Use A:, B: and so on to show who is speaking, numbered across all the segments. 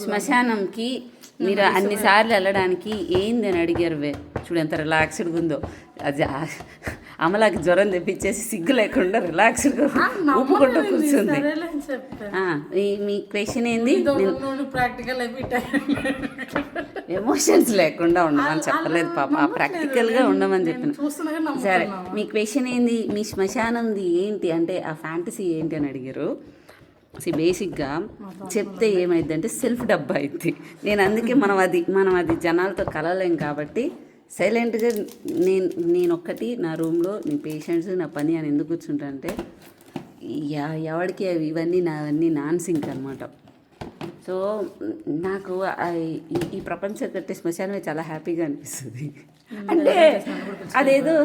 A: శ్మశానంకి మీరు అన్నిసార్లు వెళ్ళడానికి ఏంది అని అడిగారు. చూడు ఎంత రిలాక్స్డ్గా ఉందో. అది అమలాకి జ్వరం తెప్పించేసి సిగ్గు లేకుండా రిలాక్స్డ్గా ఊపుకుంటూ కూర్చుంది. మీ క్వశ్చన్ ఏంది? ఎమోషన్స్ లేకుండా ఉండమని చెప్పలేదు పాప, ప్రాక్టికల్గా ఉండమని చెప్పిన. సరే, మీ క్వశ్చన్ ఏంది? మీ శ్మశానంది ఏంటి అంటే ఆ ఫ్యాంటసీ ఏంటి అని అడిగారు. బేసిక్గా చెప్తే ఏమైంది అంటే సెల్ఫ్ డబ్బా అయింది. నేను అందుకే మనం అది జనాలతో కలవలేం కాబట్టి సైలెంట్గా నేనొక్కటి నా రూమ్లో నీ పేషెంట్స్ నా పని అని ఎందుకు కూర్చుంటా అంటే ఎవరికి ఇవన్నీ నాన్ సింక్ అనమాట. సో నాకు ఈ ప్రపంచం కట్టే శ్మశానమే చాలా హ్యాపీగా అనిపిస్తుంది. అంటే అదేదో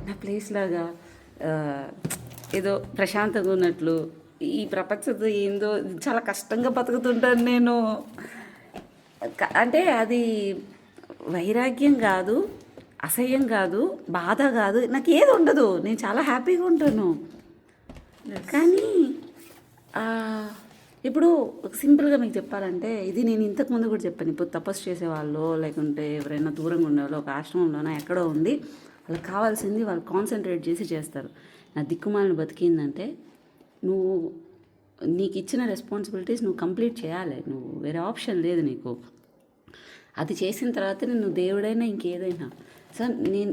A: నా ప్లేస్ లాగా ఏదో ప్రశాంతంగా ఉన్నట్లు. ఈ ప్రపంచంతో ఏందో చాలా కష్టంగా బతుకుతుంటాను నేను. అంటే అది వైరాగ్యం కాదు, అసహ్యం కాదు, బాధ కాదు, నాకు ఏది ఉండదు. నేను చాలా హ్యాపీగా ఉంటాను. కానీ ఇప్పుడు సింపుల్గా మీకు చెప్పాలంటే ఇది నేను ఇంతకుముందు కూడా చెప్పాను. ఇప్పుడు తపస్సు చేసేవాళ్ళు లేకుంటే ఎవరైనా దూరంగా ఉండేవాళ్ళు ఒక ఆశ్రమంలోనో ఎక్కడో ఉండి వాళ్ళకి కావాల్సింది వాళ్ళు కాన్సన్ట్రేట్ చేసి చేస్తారు. నా దిక్కుమాలను బతికిందంటే నీకు ఇచ్చిన రెస్పాన్సిబిలిటీస్ నువ్వు కంప్లీట్ చేయాలి. నువ్వు వేరే ఆప్షన్ లేదు నీకు. అది చేసిన తర్వాతనే నువ్వు దేవుడైనా ఇంకేదైనా. సో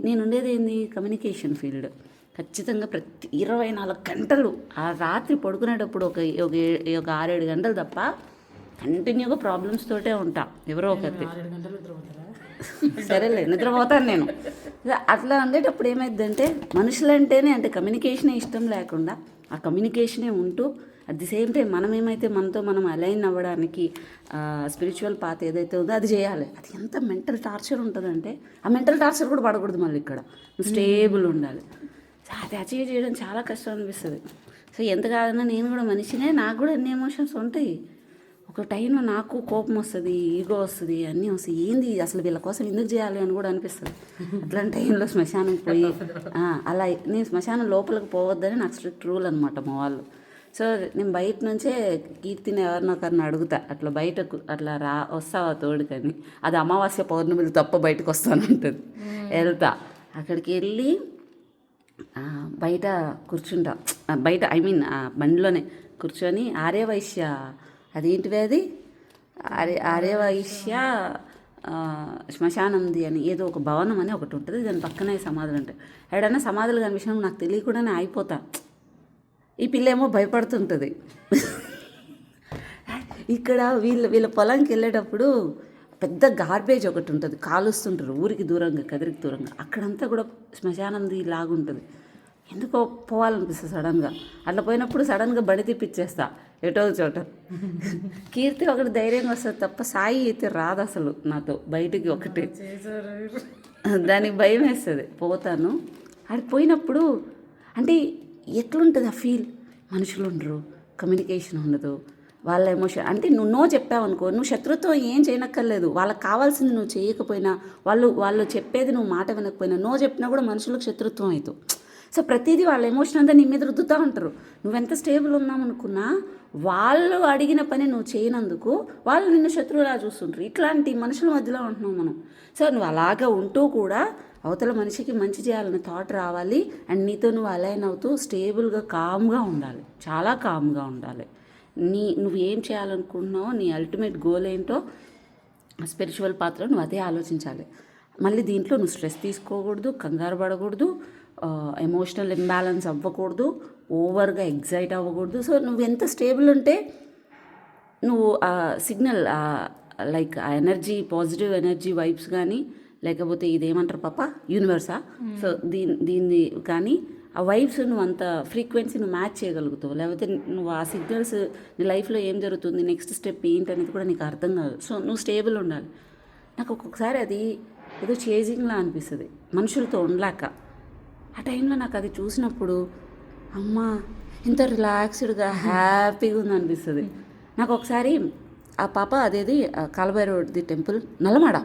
A: నేను ఉండేది ఏంది? Communication field. ఖచ్చితంగా ప్రతి 24 గంటలు ఆ రాత్రి పడుకునేటప్పుడు ఒక 6-7 గంటలు తప్ప కంటిన్యూగా ప్రాబ్లమ్స్ తోటే ఉంటా. ఎవరో ఒకటి సరేలే నిద్రపోతాను నేను. అట్లా ఉండేటప్పుడు ఏమైందంటే మనుషులంటేనే అంటే కమ్యూనికేషనే ఇష్టం లేకుండా ఆ కమ్యూనికేషనే ఉంటూ అట్ ది సేమ్ టైం మనం ఏమైతే మనతో మనం అలైన్ అవ్వడానికి స్పిరిచువల్ పాత్ ఏదైతే ఉందో అది చేయాలి. అది ఎంత మెంటల్ టార్చర్ ఉంటుందంటే ఆ మెంటల్ టార్చర్ కూడా పడకూడదు. మళ్ళీ ఇక్కడ స్టేబుల్ ఉండాలి. అది అచీవ్ చేయడం చాలా కష్టం అనిపిస్తుంది. సో ఎంత కాదన్నా నేను కూడా మనిషినే, నాకు కూడా అన్ని ఎమోషన్స్ ఉంటాయి. ఒక టైంలో నాకు కోపం వస్తుంది, ఈగో వస్తుంది, అన్నీ వస్తాయి. ఏంది అసలు వీళ్ళ కోసం ఎందుకు చేయాలి అని కూడా అనిపిస్తుంది. అట్లాంటి టైంలో శ్మశానం పోయి అలా నేను శ్మశానం లోపలికి పోవద్దని నాకు స్ట్రిక్ట్ రూల్ అనమాట మా వాళ్ళు. సో నేను బయట నుంచే కీర్తిని ఎవరినొకరిని అడుగుతా, అట్లా బయటకు అట్లా వస్తావా తోడుకని. అది అమావాస్య పౌర్ణమిలు తప్ప బయటకు వస్తానంటుంది. వెళ్తా అక్కడికి వెళ్ళి బయట కూర్చుంటా. బయట బండిలోనే కూర్చొని ఆర్యవైశ్య అదేంటివి అది ఆర్యవైశ్య శ్మశానంది అని ఏదో ఒక భవనం అని ఒకటి ఉంటుంది. దాని పక్కనే సమాధులు ఉంటాయి. ఎక్కడైనా సమాధులు కనిపించినప్పుడు నాకు తెలియకుండానే అయిపోతా. ఈ పిల్లేమో భయపడుతుంటుంది. ఇక్కడ వీళ్ళ పొలంకి వెళ్ళేటప్పుడు పెద్ద గార్బేజ్ ఒకటి ఉంటుంది, కాలుస్తుంటారు ఊరికి దూరంగా, కదిరికి దూరంగా. అక్కడంతా కూడా శ్మశానంది లాగుంటుంది. ఎందుకో పోవాలనిపిస్తుంది సడన్గా. అట్లా పోయినప్పుడు సడన్గా బడి తిప్పిచ్చేస్తా ఎటో చోట. కీర్తి ఒకటి ధైర్యంగా వస్తుంది తప్ప సాయి అయితే రాదు అసలు నాతో బయటికి. ఒకటి దానికి భయం వేస్తుంది. పోతాను. అది పోయినప్పుడు అంటే ఎట్లుంటుంది ఆ ఫీల్? మనుషులు ఉండరు, కమ్యూనికేషన్ ఉండదు, వాళ్ళ ఎమోషన్. అంటే నువ్వు నో చెప్పావనుకో, నువ్వు శత్రుత్వం ఏం చేయనక్కర్లేదు. వాళ్ళకి కావాల్సింది నువ్వు చేయకపోయినా, వాళ్ళు చెప్పేది నువ్వు మాట వినకపోయినా, నో చెప్పినా కూడా మనుషులకు శత్రుత్వం అవుతావు. సో ప్రతిదీ వాళ్ళ ఎమోషన్ అంతా నీ మీద రుద్దుతూ ఉంటారు. నువ్వెంత స్టేబుల్ ఉన్నామనుకున్నా వాళ్ళు అడిగిన పని నువ్వు చేయనందుకు వాళ్ళు నిన్ను శత్రువులా చూస్తుంటారు. ఇట్లాంటి మనుషుల మధ్యలో ఉంటున్నావు మనం. సో నువ్వు అలాగా ఉంటూ కూడా అవతల మనిషికి మంచి చేయాలనే థాట్ రావాలి. అండ్ నీతో నువ్వు అలైన్ అవుతూ స్టేబుల్గా కామ్గా ఉండాలి, చాలా కామ్గా ఉండాలి. నువ్వు ఏం చేయాలనుకుంటున్నావో, నీ అల్టిమేట్ గోల్ ఏంటో స్పిరిచువల్ పాత్రలో నువ్వు అదే ఆలోచించాలి. మళ్ళీ దీంట్లో నువ్వు స్ట్రెస్ తీసుకోకూడదు, కంగారు పడకూడదు, ఎమోషనల్ ఇంబ్యాలెన్స్ అవ్వకూడదు, ఓవర్గా ఎగ్జైట్ అవ్వకూడదు. సో నువ్వు ఎంత స్టేబుల్ ఉంటే నువ్వు సిగ్నల్ లైక్ ఆ ఎనర్జీ, పాజిటివ్ ఎనర్జీ వైబ్స్ కానీ, లేకపోతే ఇదేమంటారు పాప యూనివర్సా, సో దీన్ని కానీ ఆ వైబ్స్ నువ్వు అంత ఫ్రీక్వెన్సీ నువ్వు మ్యాచ్ చేయగలుగుతావు. లేకపోతే నువ్వు ఆ సిగ్నల్స్ నీ లైఫ్లో ఏం జరుగుతుంది, నెక్స్ట్ స్టెప్ ఏంటి అనేది కూడా నీకు అర్థం కాదు. సో నువ్వు స్టేబుల్ ఉండాలి. నాకు ఒక్కొక్కసారి అది ఏదో చేజింగ్లా అనిపిస్తుంది మనుషులతో ఉండలేక. ఆ టైంలో నాకు అది చూసినప్పుడు అమ్మా ఇంత రిలాక్స్డ్గా హ్యాపీగా ఉంది అనిపిస్తుంది. నాకు ఒకసారి ఆ పాప అదేది కాలభైరవుడి టెంపుల్ నల్లమాడ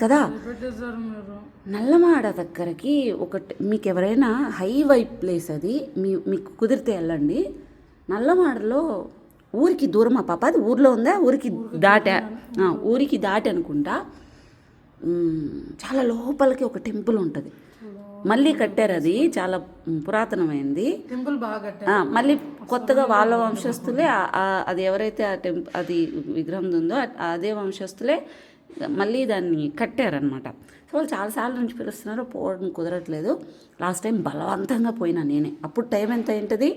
A: కదా, నల్లమాడ దగ్గరికి మీకు ఎవరైనా హై వైబ్ ప్లేస్ అది మీకు కుదిరితే వెళ్ళండి. నల్లమాడలో ఊరికి దూరం ఆ పాప, అది ఊర్లో ఉందా, ఊరికి దాటా, ఊరికి దాటి అనుకుంటా. చాలా లోపలికి ఒక టెంపుల్ ఉంటుంది, మళ్ళీ కట్టారు, అది చాలా పురాతనమైంది
B: టెంపుల్ బాగా కట్టారు.
A: మళ్ళీ కొత్తగా వాళ్ళ వంశస్థులే అది ఎవరైతే ఆ అది విగ్రహం ఉందో అదే వంశస్థులే మళ్ళీ దాన్ని కట్టారనమాట. సో వాళ్ళు చాలాసార్లు నుంచి పిలుస్తున్నారు, పోవడం కుదరట్లేదు. లాస్ట్ టైం బలవంతంగా పోయినా నేనే. అప్పుడు టైం ఎంత ఏంటది,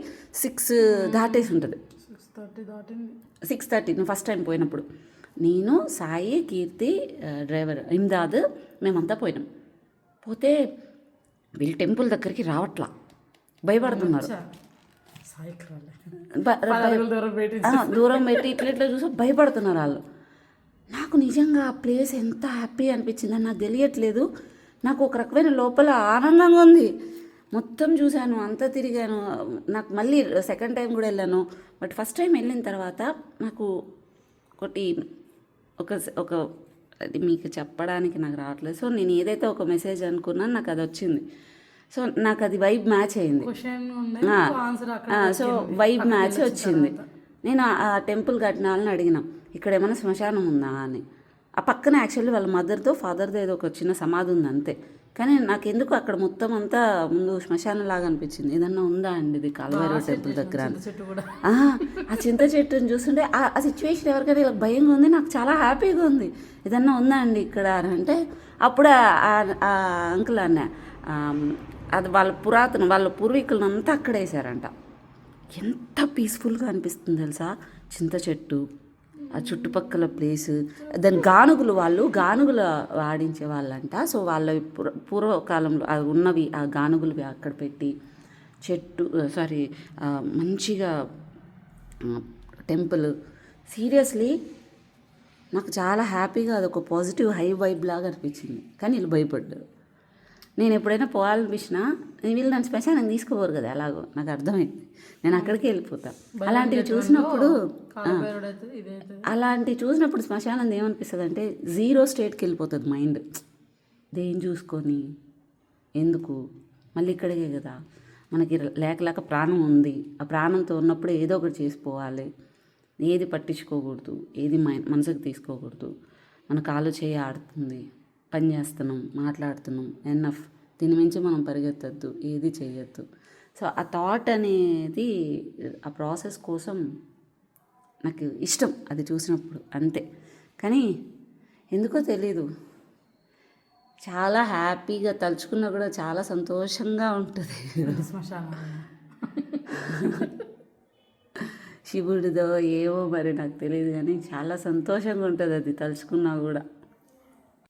A: 6 దాటేసి ఉంటుంది,
B: 6:30 దాటింది.
A: 6:30 నేను ఫస్ట్ టైం పోయినప్పుడు. నేను, సాయి, కీర్తి, డ్రైవర్ ఇమ్దాద్, మేమంతా పోయినాం. పోతే వీళ్ళు టెంపుల్ దగ్గరికి రావట్లా, భయపడుతున్నారు. దూరం పెట్టి ఇట్లా చూసి భయపడుతున్నారు వాళ్ళు. నాకు నిజంగా ఆ ప్లేస్ ఎంత హ్యాపీ అనిపించిందని నాకు తెలియట్లేదు. నాకు ఒక రకమైన లోపల ఆనందంగా ఉంది. మొత్తం చూశాను, అంతా తిరిగాను. నాకు మళ్ళీ సెకండ్ టైం కూడా వెళ్ళాను. బట్ ఫస్ట్ టైం వెళ్ళిన తర్వాత నాకు ఒకటి ఒక ఒక అది మీకు చెప్పడానికి నాకు రావట్లేదు. సో నేను ఏదైతే ఒక మెసేజ్ అనుకున్నాను నాకు అది వచ్చింది. సో నాకు అది వైబ్ మ్యాచ్ అయింది. సో వైబ్ మ్యాచ్ వచ్చింది. నేను ఆ టెంపుల్ కట్టిన వాళ్ళని అడిగిన, ఇక్కడ ఏమైనా శ్మశానం ఉందా అని. ఆ పక్కన యాక్చువల్లీ వాళ్ళ మదర్తో ఫాదర్తో ఏదో ఒక చిన్న సమాధి ఉంది అంతే. కానీ నాకెందుకు అక్కడ మొత్తం అంతా ముందు శ్మశానం లాగా అనిపించింది. ఏదన్నా ఉందా అండి ఇది కాలువైరావు టెంపుల్ దగ్గర? ఆ చింత చెట్టుని చూస్తుంటే ఆ సిచ్యువేషన్ ఎవరికైనా ఇలా భయంగా ఉంది, నాకు చాలా హ్యాపీగా ఉంది. ఏదన్నా ఉందా అండి ఇక్కడ అని అంటే అప్పుడు ఆ అంకుల్ అన్న అది వాళ్ళ పూర్వీకులంతా అక్కడ వేసారంట. ఎంత పీస్ఫుల్గా అనిపిస్తుంది తెలుసా, చింత చెట్టు, ఆ చుట్టుపక్కల ప్లేసు. దాని గానుగులు ఆడించే వాళ్ళంట. సో వాళ్ళ పూర్వకాలంలో అవి ఉన్నవి, ఆ గానుగులు అక్కడ పెట్టి మంచిగా టెంపుల్. సీరియస్లీ నాకు చాలా హ్యాపీగా అదొక పాజిటివ్ హై వైబ్ లాగా అనిపించింది. కానీ వీళ్ళు భయపడ్డారు. నేను ఎప్పుడైనా పోవాలనిపించినా వీళ్ళు నన్ను శ్మశానం తీసుకోపోరు కదా, ఎలాగో నాకు అర్థమైంది, నేను అక్కడికి వెళ్ళిపోతా. అలాంటివి చూసినప్పుడు శ్మశానం ఏమనిపిస్తుంది అంటే 0 స్టేట్కి వెళ్ళిపోతుంది మైండ్. దేని చూసుకొని ఎందుకు, మళ్ళీ ఇక్కడికే కదా, మనకి లేక ప్రాణం ఉంది. ఆ ప్రాణంతో ఉన్నప్పుడు ఏదో ఒకటి చేసిపోవాలి. ఏది పట్టించుకోకూడదు, ఏది మనసుకు తీసుకోకూడదు. మన కాలు చేయి ఆడుతుంది, పని చేస్తున్నాం, మాట్లాడుతున్నాం, ఎన్నఫ్. దీని మించి మనం పరిగెత్తద్దు, ఏది చేయొద్దు. సో ఆ థాట్ అనేది ఆ ప్రాసెస్ కోసం నాకు ఇష్టం అది చూసినప్పుడు అంతే. కానీ ఎందుకో తెలీదు, చాలా హ్యాపీగా తలుచుకున్నా కూడా చాలా సంతోషంగా ఉంటుంది. శివుడిదో ఏవో మరి నాకు తెలియదు, కానీ చాలా సంతోషంగా ఉంటుంది అది తలుచుకున్నా కూడా.